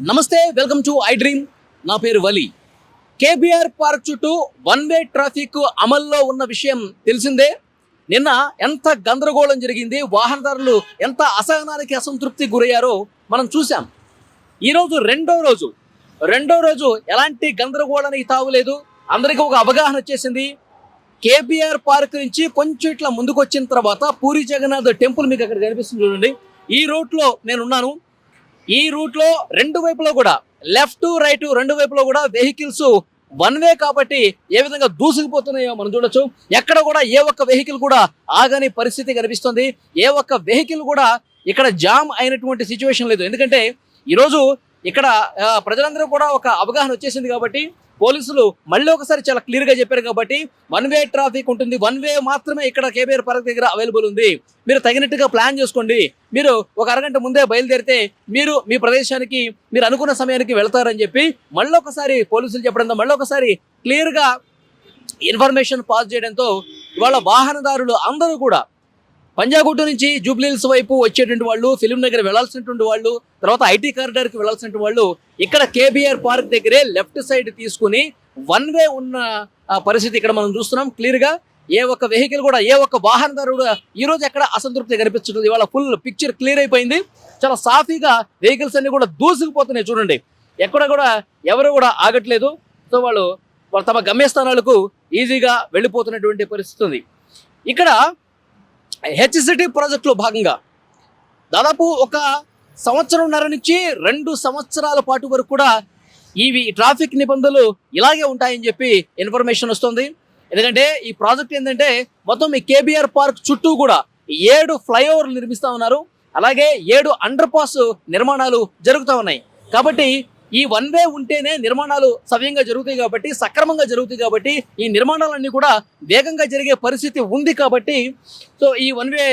నమస్తే, welcome to I dream. నా పేరు వలి. కేబీఆర్ పార్క్ చుట్టూ వన్ వే ట్రాఫిక్ అమల్లో ఉన్న విషయం తెలిసిందే. నిన్న ఎంత గందరగోళం జరిగింది, వాహనదారులు ఎంత అసహనానికి అసంతృప్తి గురయ్యారో మనం చూసాం. ఈరోజు రెండో రోజు ఎలాంటి గందరగోళానికి తావులేదు. అందరికీ ఒక అవగాహన వచ్చేసింది. కేబీఆర్ పార్క్ నుంచి కొంచెం ఇట్లా ముందుకు వచ్చిన తర్వాత పూరి జగన్నాథ్ టెంపుల్ మీకు అక్కడ కనిపిస్తుంది చూడండి. ఈ రూట్లో నేనున్నాను. ఈ రూట్లో రెండు వైపులో కూడా లెఫ్ట్ రైట్ రెండు వైపులో కూడా వెహికల్స్ వన్ వే కాబట్టి ఏ విధంగా దూసుకుపోతున్నాయో మనం చూడొచ్చు. ఎక్కడ కూడా ఏ ఒక్క వెహికల్ కూడా ఆగని పరిస్థితి కనిపిస్తుంది. ఏ ఒక్క వెహికల్ కూడా ఇక్కడ జామ్ అయినటువంటి సిచ్యువేషన్ లేదు. ఎందుకంటే ఈరోజు ఇక్కడ ప్రజలందరూ కూడా ఒక అవగాహన వచ్చేసింది కాబట్టి పోలీసులు మళ్ళీ ఒకసారి చాలా క్లియర్గా చెప్పారు కాబట్టి వన్ వే ట్రాఫిక్ ఉంటుంది. వన్ వే మాత్రమే ఇక్కడ కేబీఆర్ పార్క్ దగ్గర అవైలబుల్ ఉంది. మీరు తగినట్టుగా ప్లాన్ చేసుకోండి. మీరు ఒక అరగంట ముందే బయలుదేరితే మీరు మీ ప్రదేశానికి మీరు అనుకున్న సమయానికి వెళ్తారని చెప్పి మళ్ళీ ఒకసారి పోలీసులు చెప్పడంతో మళ్ళీ ఒకసారి క్లియర్గా ఇన్ఫర్మేషన్ పాస్ చేయడంతో ఇవాళ వాహనదారులు అందరూ కూడా పంజాగుట్టు నుంచి జూబ్లీహిల్స్ వైపు వచ్చేటువంటి వాళ్ళు, ఫిలిం నగర్ వెళ్లాల్సినటువంటి వాళ్ళు, తర్వాత ఐటీ కారిడార్కి వెళ్లాల్సినటువంటి వాళ్ళు ఇక్కడ కేబీఆర్ పార్క్ దగ్గరే లెఫ్ట్ సైడ్ తీసుకుని వన్ వే ఉన్న పరిస్థితి ఇక్కడ మనం చూస్తున్నాం క్లియర్గా. ఏ ఒక్క వెహికల్ కూడా ఏ ఒక్క వాహనదారుడు ఈ రోజు ఎక్కడ అసంతృప్తి కనిపించలేదు. ఇవాళ ఫుల్ పిక్చర్ క్లియర్ అయిపోయింది. చాలా సాఫీగా వెహికల్స్ అన్ని కూడా దూసుకుపోతున్నాయి చూడండి. ఎక్కడ కూడా ఎవరు కూడా ఆగట్లేదు. సో వాళ్ళు తమ గమ్యస్థానాలకు ఈజీగా వెళ్ళిపోతున్నటువంటి పరిస్థితి ఉంది. ఇక్కడ హెచ్సిటీ ప్రాజెక్టులో భాగంగా దాదాపు ఒక సంవత్సరంన్నర నుంచి 2 సంవత్సరాల పాటు వరకు కూడా ఇవి ట్రాఫిక్ నిబంధనలు ఇలాగే ఉంటాయని చెప్పి ఇన్ఫర్మేషన్ వస్తుంది. ఎందుకంటే ఈ ప్రాజెక్ట్ ఏంటంటే మొత్తం ఈ కేబీఆర్ పార్క్ చుట్టూ కూడా 7 ఫ్లైఓవర్లు నిర్మిస్తూ ఉన్నారు. అలాగే 7 అండర్ పాస్ నిర్మాణాలు జరుగుతూ ఉన్నాయి. కాబట్టి ఈ వన్ వే ఉంటేనే నిర్మాణాలు సవ్యంగా జరుగుతాయి కాబట్టి, సక్రమంగా జరుగుతాయి కాబట్టి, ఈ నిర్మాణాలన్నీ కూడా వేగంగా జరిగే పరిస్థితి ఉంది కాబట్టి సో ఈ వన్ వే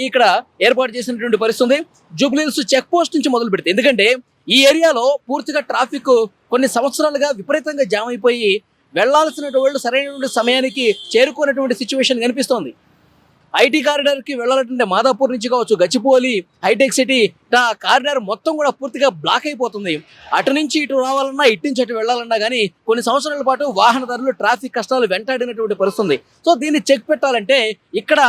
ఇక్కడ ఏర్పాటు చేసినటువంటి పరిస్థితి ఉంది. జూబ్లీహిల్స్ చెక్ పోస్ట్ నుంచి మొదలు పెడితే, ఎందుకంటే ఈ ఏరియాలో పూర్తిగా ట్రాఫిక్ కొన్ని సంవత్సరాలుగా విపరీతంగా జామ్ అయిపోయి వెళ్లాల్సినటువంటి వాళ్ళు సరైనటువంటి సమయానికి చేరుకున్నటువంటి సిచ్యువేషన్ కనిపిస్తోంది. ఐటీ కారిడార్కి వెళ్ళాలంటే మాదాపూర్ నుంచి కావచ్చు, గచ్చిపోలి, హైటెక్ సిటీ కారిడార్ మొత్తం కూడా పూర్తిగా బ్లాక్ అయిపోతుంది. అటు నుంచి ఇటు రావాలన్నా, ఇటు నుంచి అటు వెళ్ళాలన్నా కానీ కొన్ని సంవత్సరాల పాటు వాహనదారులు ట్రాఫిక్ కష్టాలు వెంటాడినటువంటి పరిస్థితి. సో దీన్ని చెక్ పెట్టాలంటే ఇక్కడ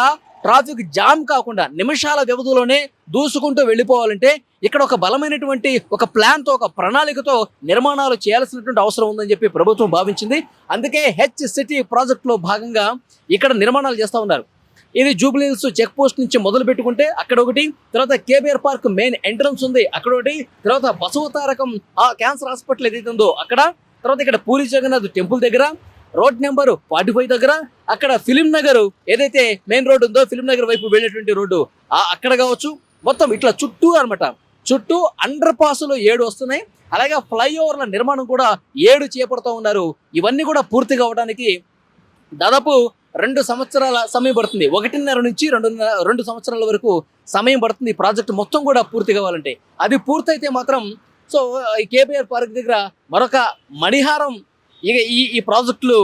ట్రాఫిక్ జామ్ కాకుండా నిమిషాల వ్యవధిలోనే దూసుకుంటూ వెళ్ళిపోవాలంటే ఇక్కడ ఒక బలమైనటువంటి ఒక ప్లాన్తో, ఒక ప్రణాళికతో నిర్మాణాలు చేయాల్సినటువంటి అవసరం ఉందని చెప్పి ప్రభుత్వం భావించింది. అందుకే హెచ్ సిటీ ప్రాజెక్టులో భాగంగా ఇక్కడ నిర్మాణాలు చేస్తూ ఉన్నారు. ఇది జూబ్లీహిల్స్ చెక్ పోస్ట్ నుంచి మొదలు పెట్టుకుంటే అక్కడ ఒకటి, తర్వాత కేబీఆర్ పార్క్ మెయిన్ ఎంట్రన్స్ ఉంది అక్కడ ఒకటి, తర్వాత బసవతారకం క్యాన్సర్ హాస్పిటల్ ఏదైతే ఉందో అక్కడ, తర్వాత ఇక్కడ పూరి జగన్నాథ్ టెంపుల్ దగ్గర, రోడ్ నెంబర్ 45 దగ్గర, అక్కడ ఫిలిం నగర్ ఏదైతే మెయిన్ రోడ్ ఉందో ఫిలిం నగర్ వైపు వెళ్ళేటువంటి రోడ్డు అక్కడ కావచ్చు. మొత్తం ఇట్లా చుట్టూ అనమాట, చుట్టూ అండర్ పాసులు 7 వస్తున్నాయి. అలాగే ఫ్లైఓవర్ల నిర్మాణం కూడా 7 చేపడుతూ ఉన్నారు. ఇవన్నీ కూడా పూర్తిగా అవడానికి దాదాపు 2 సంవత్సరాల సమయం పడుతుంది. 1.5 నుంచి 2 సంవత్సరాల వరకు సమయం పడుతుంది ఈ ప్రాజెక్ట్ మొత్తం కూడా పూర్తి కావాలంటే. అది పూర్తయితే మాత్రం సో ఈ కేబీఆర్ పార్క్ దగ్గర మరొక మణిహారం ఇక ఈ ప్రాజెక్టులు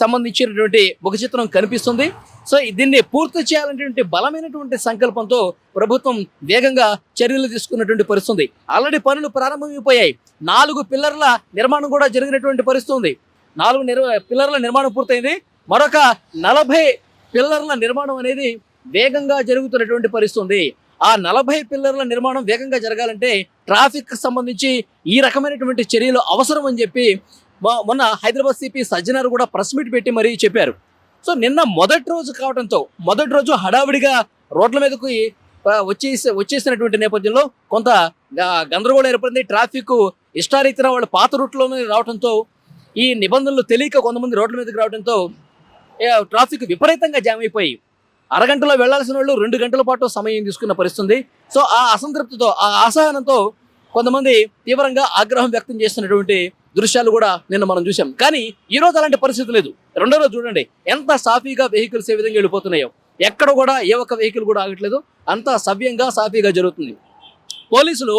సంబంధించినటువంటి ఒక చిత్రం కనిపిస్తుంది. సో దీన్ని పూర్తి చేయాలనేటువంటి బలమైనటువంటి సంకల్పంతో ప్రభుత్వం వేగంగా చర్యలు తీసుకున్నటువంటి పరిస్థితి. ఆల్రెడీ పనులు ప్రారంభమైపోయాయి. 4 పిల్లర్ల నిర్మాణం కూడా జరిగినటువంటి పరిస్థితి ఉంది. 4 పిల్లర్ల నిర్మాణం పూర్తయింది. మరొక 40 పిల్లర్ల నిర్మాణం అనేది వేగంగా జరుగుతున్నటువంటి పరిస్థితి. ఆ 40 పిల్లర్ల నిర్మాణం వేగంగా జరగాలంటే ట్రాఫిక్ సంబంధించి ఈ రకమైనటువంటి చర్యలు అవసరం అని చెప్పి మొన్న హైదరాబాద్ సిపి సజ్జనార్ కూడా ప్రెస్ మీట్ పెట్టి మరీ చెప్పారు. సో నిన్న మొదటి రోజు కావడంతో మొదటి రోజు హడావిడిగా రోడ్ల మీదకు వచ్చేసినటువంటి నేపథ్యంలో కొంత గందరగోళం ఏర్పడింది. ట్రాఫిక్ ఇష్టారీతిన వాళ్ళ పాత రూట్లోనే రావడంతో ఈ నిబంధనలు తెలియక కొంతమంది రోడ్ల మీదకి రావడంతో ట్రాఫిక్ విపరీతంగా జామ్ అయిపోయి అరగంటలో వెళ్లాల్సిన వాళ్ళు 2 గంటల పాటు సమయం తీసుకున్న పరిస్థితి. సో ఆ అసంతృప్తితో, ఆ అసహనంతో కొంతమంది తీవ్రంగా ఆగ్రహం వ్యక్తం చేస్తున్నటువంటి దృశ్యాలు కూడా నిన్న మనం చూసాం. కానీ ఈ రోజు అలాంటి పరిస్థితి లేదు. రెండో రోజు చూడండి ఎంత సాఫీగా వెహికల్స్ ఏ విధంగా వెళ్ళిపోతున్నాయో. ఎక్కడ కూడా ఏ ఒక్క వెహికల్ కూడా ఆగట్లేదు. అంతా సవ్యంగా సాఫీగా జరుగుతుంది. పోలీసులు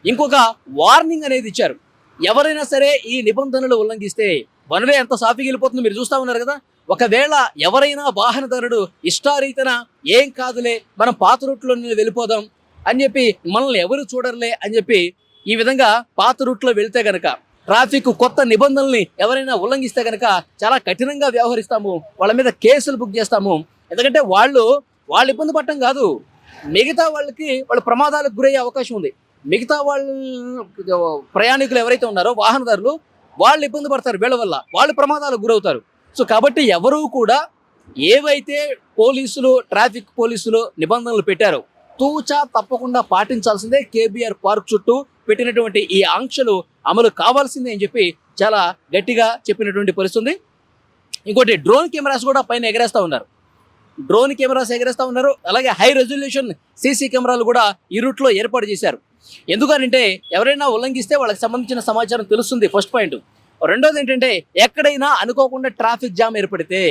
ఇంకొక వార్నింగ్ అనేది ఇచ్చారు. ఎవరైనా సరే ఈ నిబంధనలు ఉల్లంఘిస్తే వన్ వే ఎంత సాఫీగా వెళ్ళిపోతుందో మీరు చూస్తూ ఉన్నారు కదా. ఒకవేళ ఎవరైనా వాహనదారుడు ఇష్టారీతన ఏం కాదులే మనం పాత రూట్లోనే వెళ్ళిపోదాం అని చెప్పి మనల్ని ఎవరు చూడరులే అని చెప్పి ఈ విధంగా పాత రూట్లో వెళ్తే గనక ట్రాఫిక్ కొత్త నిబంధనల్ని ఎవరైనా ఉల్లంఘిస్తే గనక చాలా కఠినంగా వ్యవహరిస్తాము, వాళ్ళ మీద కేసులు బుక్ చేస్తాము. ఎందుకంటే వాళ్ళు ఇబ్బంది పడటం కాదు, మిగతా వాళ్ళు ప్రమాదాలకు గురయ్యే అవకాశం ఉంది. మిగతా ప్రయాణికులు ఎవరైతే ఉన్నారో వాహనదారులు వాళ్ళు ఇబ్బంది పడతారు, వీళ్ళ వల్ల వాళ్ళు ప్రమాదాలకు గురవుతారు. సో కాబట్టి ఎవరూ కూడా ఏవైతే ట్రాఫిక్ పోలీసులు నిబంధనలు పెట్టారో తూచా తప్పకుండా పాటించాల్సిందే. కేబీఆర్ పార్క్ చుట్టూ పెట్టినటువంటి ఈ ఆంక్షలు అమలు కావాల్సిందే అని చెప్పి చాలా గట్టిగా చెప్పినటువంటి పరిస్థితి. ఇంకోటి డ్రోన్ కెమెరాస్ కూడా పైన ఎగరేస్తూ ఉన్నారు. అలాగే హై రెజల్యూషన్ సీసీ కెమెరాలు కూడా ఈ రూట్లో ఏర్పాటు చేశారు. ఎందుకనంటే ఎవరైనా ఉల్లంఘిస్తే వాళ్ళకి సంబంధించిన సమాచారం తెలుస్తుంది, ఫస్ట్ పాయింట్. రెండోది ఏంటంటే ఎక్కడైనా అనుకోకుండా ట్రాఫిక్ జామ్ ఏర్పడితే,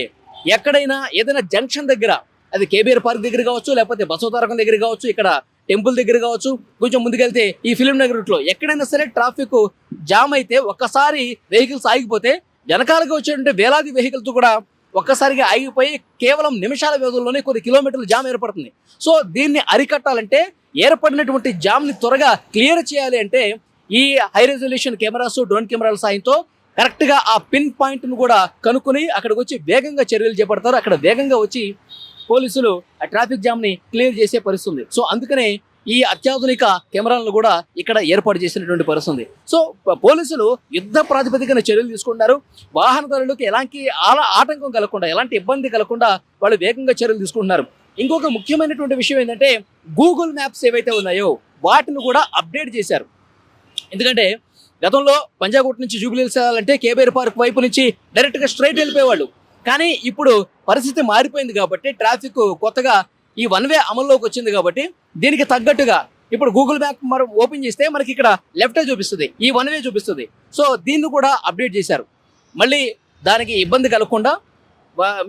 ఎక్కడైనా ఏదైనా జంక్షన్ దగ్గర, అది కేబీఆర్ పార్క్ దగ్గర కావచ్చు, లేకపోతే బసవతారకం దగ్గర కావచ్చు, ఇక్కడ టెంపుల్ దగ్గర కావచ్చు, కొంచెం ముందుకెళ్తే ఈ ఫిలిం నగర్ రూట్లో ఎక్కడైనా సరే ట్రాఫిక్ జామ్ అయితే ఒక్కసారి వెహికల్స్ ఆగిపోతే వెనకాలకి వచ్చేటువంటి వేలాది వెహికల్స్ కూడా ఒక్కసారిగా ఆగిపోయి కేవలం నిమిషాల వ్యవధిలోనే కొన్ని కిలోమీటర్లు జామ్ ఏర్పడుతుంది. సో దీన్ని అరికట్టాలంటే, ఏర్పడినటువంటి జామ్ని త్వరగా క్లియర్ చేయాలి అంటే ఈ హై రెజల్యూషన్ కెమెరాస్, డ్రోన్ కెమెరాల సాయంతో కరెక్ట్గా ఆ పిన్ పాయింట్ను కూడా కనుక్కొని అక్కడికి వచ్చి వేగంగా చర్యలు చేపడతారు. అక్కడ వేగంగా వచ్చి పోలీసులు ఆ ట్రాఫిక్ జామ్ని క్లియర్ చేసే పరిస్థితుంది. సో అందుకనే ఈ అత్యాధునిక కెమెరాలను కూడా ఇక్కడ ఏర్పాటు చేసినటువంటి పరిస్థితుంది. సో పోలీసులు యుద్ధ ప్రాతిపదికన చర్యలు తీసుకుంటున్నారు. వాహనదారులకు ఎలాంటి ఆటంకం కలగకుండా, ఎలాంటి ఇబ్బంది కలగకుండా వాళ్ళు వేగంగా చర్యలు తీసుకుంటున్నారు. ఇంకొక ముఖ్యమైనటువంటి విషయం ఏంటంటే గూగుల్ మ్యాప్స్ ఏవైతే ఉన్నాయో వాటిని కూడా అప్డేట్ చేశారు. ఎందుకంటే గతంలో పంజాగుట్ నుంచి జూబ్లీహిల్స్ వెళ్ళాలంటే కేబీఆర్ పార్క్ వైపు నుంచి డైరెక్ట్గా స్ట్రైట్ వెళ్ళిపోయేవాళ్ళు. కానీ ఇప్పుడు పరిస్థితి మారిపోయింది కాబట్టి, ట్రాఫిక్ కొత్తగా ఈ వన్ వే అమల్లోకి వచ్చింది కాబట్టి దీనికి తగ్గట్టుగా ఇప్పుడు గూగుల్ మ్యాప్ మనం ఓపెన్ చేస్తే మనకి ఇక్కడ లెఫ్టే చూపిస్తుంది, ఈ వన్ వే చూపిస్తుంది. సో దీన్ని కూడా అప్డేట్ చేశారు. మళ్ళీ దానికి ఇబ్బంది కలగకుండా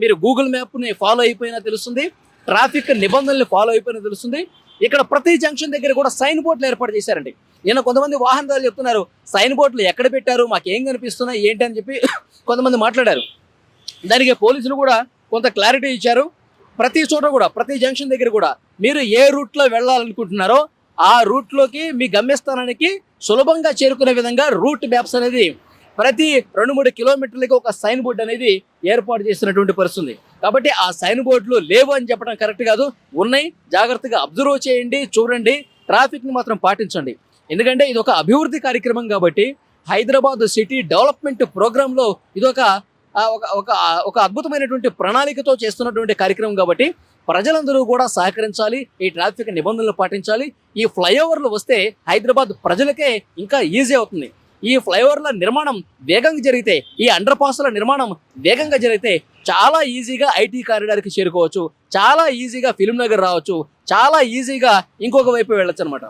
మీరు గూగుల్ మ్యాప్ని ఫాలో అయిపోయినా తెలుస్తుంది, ట్రాఫిక్ నిబంధనలు ఫాలో అయిపోయినా తెలుస్తుంది. ఇక్కడ ప్రతి జంక్షన్ దగ్గర కూడా సైన్ బోర్డులు ఏర్పాటు చేశారండి. నిన్న కొంతమంది వాహనదారులు చెప్తున్నారు, సైన్ బోర్డులు ఎక్కడ పెట్టారు, మాకేం కనిపిస్తున్నాయి ఏంటి అని చెప్పి కొంతమంది మాట్లాడారు. దానికి పోలీసులు కూడా కొంత క్లారిటీ ఇచ్చారు. ప్రతి చోట కూడా, ప్రతి జంక్షన్ దగ్గర కూడా మీరు ఏ రూట్లో వెళ్ళాలనుకుంటున్నారో ఆ రూట్లోకి, మీ గమ్యస్థానానికి సులభంగా చేరుకునే విధంగా రూట్ మ్యాప్స్ అనేది ప్రతి 2-3 కిలోమీటర్లకి ఒక సైన్ బోర్డు అనేది ఏర్పాటు చేసినటువంటి పరిస్థితుంది. కాబట్టి ఆ సైన్ బోర్డులు లేవు అని చెప్పడం కరెక్ట్ కాదు, ఉన్నాయి. జాగ్రత్తగా అబ్జర్వ్ చేయండి, చూడండి, ట్రాఫిక్ని మాత్రం పాటించండి. ఎందుకంటే ఇది ఒక అభివృద్ధి కార్యక్రమం కాబట్టి, హైదరాబాద్ సిటీ డెవలప్మెంట్ ప్రోగ్రాంలో ఇదొక ఒక అద్భుతమైనటువంటి ప్రణాళికతో చేస్తున్నటువంటి కార్యక్రమం కాబట్టి ప్రజలందరూ కూడా సహకరించాలి, ఈ ట్రాఫిక్ నిబంధనలు పాటించాలి. ఈ ఫ్లైఓవర్లు వస్తే హైదరాబాద్ ప్రజలకే ఇంకా ఈజీ అవుతుంది. ఈ ఫ్లైఓవర్ల నిర్మాణం వేగంగా జరిగితే, ఈ అండర్ పాస్ల నిర్మాణం వేగంగా జరిగితే చాలా ఈజీగా ఐటీ కారిడార్కి చేరుకోవచ్చు, చాలా ఈజీగా ఫిలిం నగర్ రావచ్చు, చాలా ఈజీగా ఇంకొక వైపు వెళ్ళొచ్చు అనమాట.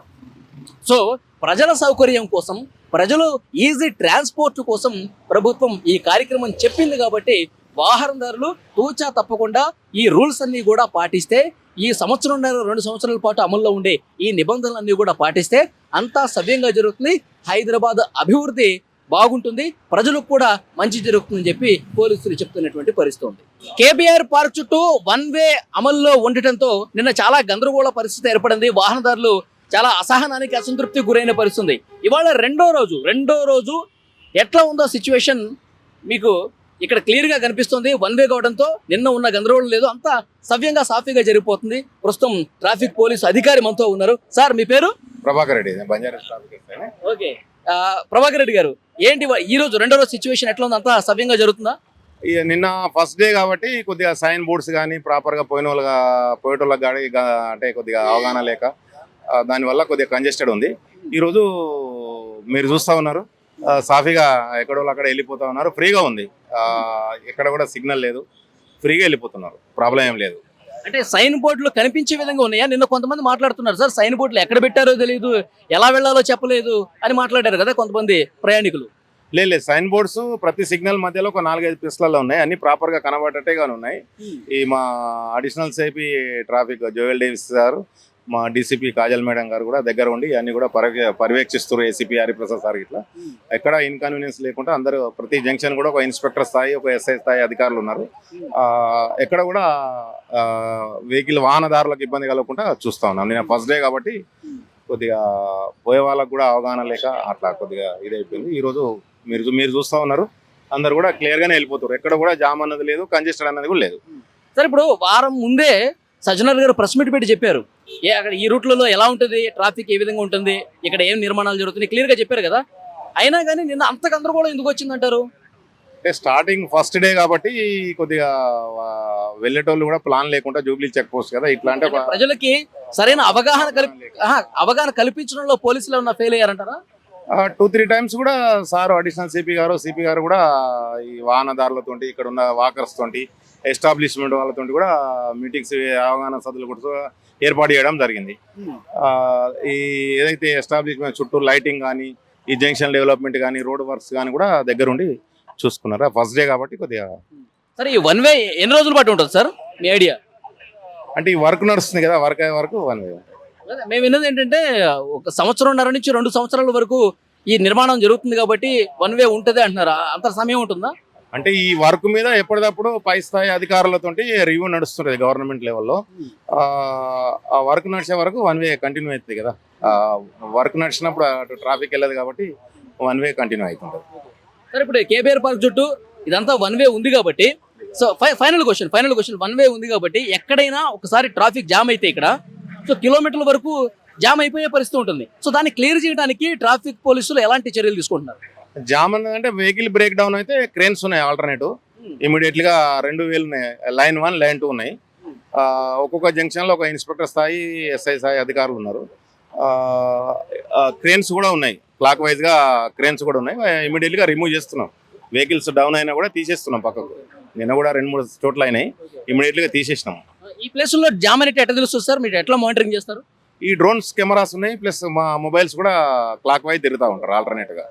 సో ప్రజల సౌకర్యం కోసం, ప్రజలు ఈజీ ట్రాన్స్పోర్ట్ కోసం ప్రభుత్వం ఈ కార్యక్రమం చెప్పింది కాబట్టి వాహనదారులు తూచా తప్పకుండా ఈ రూల్స్ అన్నీ కూడా పాటిస్తే, ఈ 1-2 సంవత్సరాల పాటు అమల్లో ఉండే ఈ నిబంధనలన్నీ కూడా పాటిస్తే అంతా సవ్యంగా జరుగుతుంది, హైదరాబాద్ అభివృద్ధి బాగుంటుంది, ప్రజలకు కూడా మంచి జరుగుతుందని చెప్పి పోలీసులు చెప్తున్నటువంటి పరిస్థితి ఉంది. కేబీఆర్ పార్క్ చుట్టూ వన్ వే అమల్లో ఉండటంతో నిన్న చాలా గందరగోళ పరిస్థితి ఏర్పడింది. వాహనదారులు చాలా అసహనానికి, అసంతృప్తికి గురైన పరిస్థితుంది. ఇవాళ రెండో రోజు ఎట్లా ఉందో సిచ్యువేషన్ మీకు ఇక్కడ క్లియర్గా కనిపిస్తుంది. వన్ వే కావడంతో నిన్న ఉన్న గందరగోళం లేదు, అంతా సవ్యంగా సాఫీగా జరిగిపోతుంది. ప్రస్తుతం ట్రాఫిక్ పోలీసు అధికారి మనతో ఉన్నారు. సార్ మీ పేరు? ప్రభాకర్ రెడ్డి, బంజారా ట్రాఫిక్. ఓకే, ప్రభాకర్ రెడ్డి గారు, ఏంటి ఈ రోజు రెండో రోజు సిచ్యువేషన్ ఎట్లా ఉంది, అంతా సవ్యంగా జరుగుతుందా? నిన్న ఫస్ట్ డే కాబట్టి కొద్దిగా సైన్ బోర్డ్స్ కానీ ప్రాపర్గా పోయేటోళ్ళకి కానీ అంటే కొద్దిగా అవగాహన లేక దానివల్ల కొద్దిగా కంజెస్టెడ్ ఉంది. ఈరోజు మీరు చూస్తూ ఉన్నారు, సాఫీగా ఎక్కడో అక్కడ వెళ్ళిపోతూ ఉన్నారు, ఫ్రీగా ఉంది, ఎక్కడ కూడా సిగ్నల్ లేదు, ఫ్రీగా వెళ్ళిపోతున్నారు, ప్రాబ్లం ఏం లేదు. అంటే సైన్ బోర్డులు కనిపించే విధంగా ఉన్నాయా? నిన్న కొంతమంది మాట్లాడుతున్నారు, సార్ సైన్ బోర్డులు ఎక్కడ పెట్టారో తెలియదు, ఎలా వెళ్ళాలో చెప్పలేదు అని మాట్లాడారు కదా కొంతమంది ప్రయాణికులు. లేదు, సైన్ బోర్డ్స్ ప్రతి సిగ్నల్ మధ్యలో ఒక 4-5 ప్లేస్లలో ఉన్నాయి, అన్ని ప్రాపర్గా కనబడేట్టుగానే ఉన్నాయి. ఈ మా additional CP traffic Joel Davis గారు, మా డీసీపీ కాజల్ మేడం గారు కూడా దగ్గర ఉండి అన్ని కూడా పర్యవేక్షిస్తారు. ఏసీపీ హరిప్రసాద్ సార్ ఇట్లా ఎక్కడ ఇన్కన్వీనియన్స్ లేకుండా అందరూ, ప్రతి జంక్షన్ కూడా ఒక ఇన్స్పెక్టర్ స్థాయి, ఒక ఎస్ఐ స్థాయి అధికారులు ఉన్నారు. ఎక్కడ కూడా వాహనదారులకు ఇబ్బంది కలగకుండా చూస్తా ఉన్నాం. నేను ఫస్ట్ డే కాబట్టి కొద్దిగా పోయే వాళ్ళకు కూడా అవగాహన లేక అట్లా కొద్దిగా ఇదైపోయింది. ఈరోజు మీరు చూస్తూ ఉన్నారు, అందరు కూడా క్లియర్గానే వెళ్ళిపోతారు. ఎక్కడ కూడా జామ్ అన్నది లేదు, కంజెస్టెడ్ అన్నది కూడా లేదు. సరే ఇప్పుడు వారం ముందే సజ్జనర్ గారు ప్రెస్ మీట్ పెట్టి చెప్పారు అక్కడ ఈ రూట్లలో ఎలా ఉంటుంది, ట్రాఫిక్ ఏ విధంగా ఉంటుంది, ఇక్కడ ఏం నిర్మాణాలు జరుగుతున్నాయి క్లియర్ గా చెప్పారు కదా. అయినా కానీ నిన్న అంత గందరగోళం ఎందుకు వచ్చిందంటారు? అంటే స్టార్టింగ్ ఫస్ట్ డే కాబట్టి కొద్దిగా వెళ్ళేటోళ్ళు కూడా ప్లాన్ లేకుండా జూబ్లీ చెక్ పోస్ట్ కదా, ఇట్లా అంటే అంటే ప్రజలకి సరైన అవగాహన కల్పించడంలో పోలీసులు ఏమన్నా ఫెయిల్ అయ్యారంటారా? 2-3 టైమ్స్ కూడా సార్ అడిషనల్ సిపి గారు కూడా ఈ వాహనదారులతోటి, ఇక్కడ ఉన్న వాకర్స్ తోటి, ఎస్టాబ్లిష్మెంట్ వాళ్ళతో కూడా మీటింగ్స్, అవగాహన సదులు కూడా ఏర్పాటు చేయడం జరిగింది. ఈ ఏదైతే ఎస్టాబ్లిష్మెంట్ చుట్టూ లైటింగ్ కానీ, ఈ జంక్షన్ డెవలప్మెంట్ కానీ, రోడ్ వర్క్స్ కానీ కూడా దగ్గరుండి చూసుకున్నారా. ఫస్ట్ డే కాబట్టి కొద్దిగా. సరే ఈ వన్ వే ఎన్ని రోజుల పాటు ఉంటుంది సార్ మీ ఐడియా? అంటే ఈ వర్క్ నడుస్తుంది కదా, వర్క్ అయ్యే వరకు 1 వే. మేము విన్నది ఏంటంటే 1 సంవత్సరంన్నర నుంచి 2 సంవత్సరాల వరకు ఈ నిర్మాణం జరుగుతుంది కాబట్టి వన్ వే ఉంటుంది అంటున్నారు. అంత సమయం ఉంటుందా? అంటే ఈ వర్క్ మీద ఎప్పటికప్పుడు పై స్థాయి అధికారులతో రివ్యూ నడుస్తుంటుంది గవర్నమెంట్ లెవెల్లో. ఆ వర్క్ నడిచే వరకు 1 వే కంటిన్యూ అవుతుంది కదా. వర్క్ నడిచినప్పుడు అటు ట్రాఫిక్ వెళ్ళదు కాబట్టి 1 వే కంటిన్యూ అవుతుంటుంది. సరే ఇప్పుడు కేబీఆర్ పార్క్ చుట్టూ ఇదంతా వన్ వే ఉంది కాబట్టి, సో ఫైనల్ క్వశ్చన్ 1 వే ఉంది కాబట్టి ఎక్కడైనా ఒకసారి ట్రాఫిక్ జామ్ అయితే ఇక్కడ సో కిలోమీటర్ల వరకు జామ్ అయిపోయే పరిస్థితి ఉంటుంది. సో దాన్ని క్లియర్ చేయడానికి ట్రాఫిక్ పోలీసులు ఎలాంటి చర్యలు తీసుకుంటున్నారు? జామ్ అన్నదంటే వెహికల్ బ్రేక్ డౌన్ అయితే క్రేన్స్ ఉన్నాయి ఆల్టర్నేటివ్. ఇమీడియట్గా 2 వేలు ఉన్నాయి, లైన్ 1 లైన్ 2 ఉన్నాయి. ఒక్కొక్క జంక్షన్లో ఒక ఇన్స్పెక్టర్ స్థాయి, ఎస్ఐ స్థాయి అధికారులు ఉన్నారు. క్రేన్స్ కూడా ఉన్నాయి, క్లాక్ వైజ్గా క్రేన్స్ కూడా ఉన్నాయి. ఇమీడియట్గా రిమూవ్ చేస్తున్నాం. వెహికల్స్ డౌన్ అయినా కూడా తీసేస్తున్నాం పక్కకు. నిన్న కూడా 2-3 చోట్ల అయినాయి, ఇమీడియట్గా తీసేసినాం. ఈ ప్లేసుల్లో జామ్ అనేది ఎట్లా తెలుస్తుంది సార్? మీరు ఎట్లా మానిటరింగ్ చేస్తారు? ఈ డ్రోన్స్ కెమెరాస్ ఉన్నాయి, ప్లస్ మా మొబైల్స్ కూడా క్లాక్ వైజ్ తిరుగుతూ ఉంటారు ఆల్టర్నేట్గా.